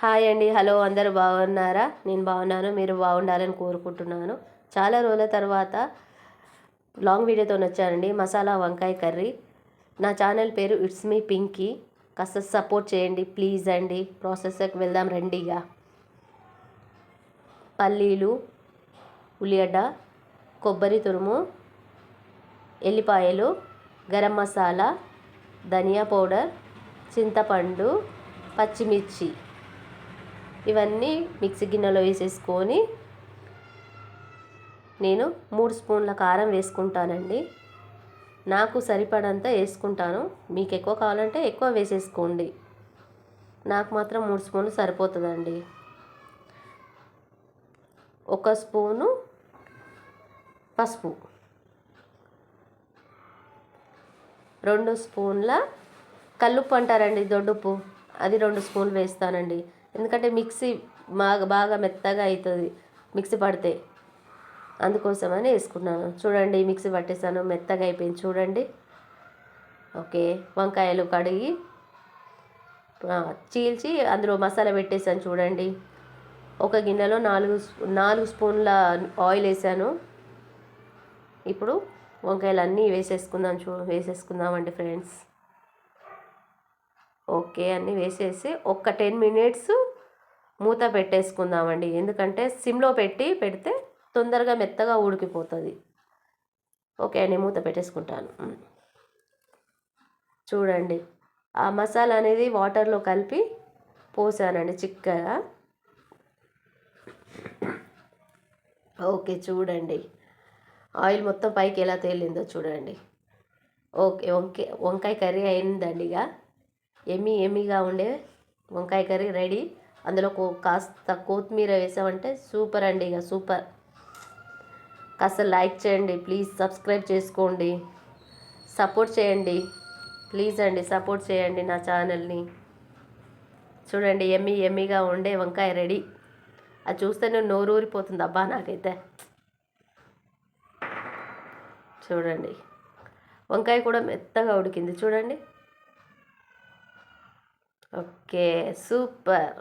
Hi అండి. Hello, అందరూ బాగున్నారా? నేను బాగున్నాను. మీరు బాగుండాలని కోరుకుంటున్నాను. చాలా రోజుల తర్వాత లాంగ్ వీడియోతో వచ్చానండి. మసాలా వంకాయ కర్రీ. నా ఛానల్ పేరు ఇట్స్ మీ పింకీ. కాస్త సపోర్ట్ చేయండి ప్లీజ్ అండి. ప్రాసెస్కి వెళ్దాం రండిగా. పల్లీలు, ఉల్లిగడ్డ, కొబ్బరి తురుము, ఎల్లిపాయలు, గరం మసాలా, ధనియా పౌడర్, చింతపండు, పచ్చిమిర్చి ఇవన్నీ మిక్సీ గిన్నెలో వేసేసుకొని నేను 3 స్పూన్ల కారం వేసుకుంటానండి. నాకు సరిపడంత వేసుకుంటాను. మీకు ఎక్కువ కావాలంటే ఎక్కువ వేసేసుకోండి. నాకు మాత్రం 3 స్పూన్లు సరిపోతుందండి. 1 స్పూను పసుపు, 2 స్పూన్ల కల్లుప్పు అంటారండి, దొడ్డుప్పు, అది 2 స్పూన్లు వేస్తానండి. ఎందుకంటే మిక్సీ బాగా మెత్తగా అవుతుంది మిక్సీ పడితే, అందుకోసమని వేసుకున్నాను. చూడండి, మిక్సీ పట్టేసాను, మెత్తగా అయిపోయింది చూడండి. ఓకే, వంకాయలు కడిగి చీల్చి అందులో మసాలా పెట్టేసాను చూడండి. ఒక గిన్నెలో 4 స్పూన్ల ఆయిల్ వేసాను. ఇప్పుడు వంకాయలు అన్నీ వేసేసుకుందామండి ఫ్రెండ్స్. ఓకే, అన్నీ వేసేసి ఒక 10 మినిట్స్ మూత పెట్టేసుకుందామండి. ఎందుకంటే సిమ్లో పెడితే తొందరగా మెత్తగా ఉడికిపోతుంది. ఓకే అండి, మూత పెట్టేసుకుంటాను. చూడండి, ఆ మసాలా అనేది వాటర్లో కలిపి పోసానండి చిక్కగా. ఓకే, చూడండి ఆయిల్ మొత్తం పైకి ఎలా తేలిందో చూడండి. ఓకే, వంకాయ కర్రీ అయిందండి. ఇక ఎమ్మిగా ఉండే వంకాయ కర్రీ రెడీ. అందులో కాస్త కొత్తిమీర వేసామంటే సూపర్ అండి, ఇక సూపర్. కాస్త లైక్ చేయండి ప్లీజ్, సబ్స్క్రైబ్ చేసుకోండి, సపోర్ట్ చేయండి ప్లీజ్ అండి, సపోర్ట్ చేయండి నా ఛానల్ని. చూడండి, ఎమ్మిగా ఉండే వంకాయ రెడీ. అది చూస్తేనే నోరు ఊరిపోతుంది అబ్బా నాకైతే. చూడండి, వంకాయ కూడా మెత్తగా ఉడికింది చూడండి. Okay, super.